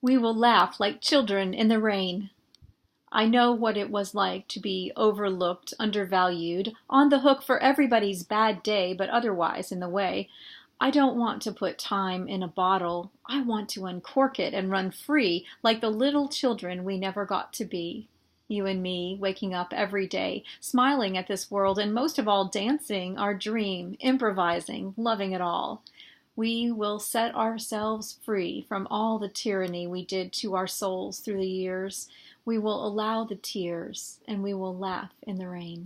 We will laugh like children in the rain. I know what it was like to be overlooked, undervalued, on the hook for everybody's bad day, but otherwise in the way. I don't want to put time in a bottle. I want to uncork it and run free like the little children we never got to be. You and me, waking up every day, smiling at this world, and most of all dancing our dream, improvising, loving it all. We will set ourselves free from all the tyranny we did to our souls through the years. We will allow the tears, and we will laugh in the rain.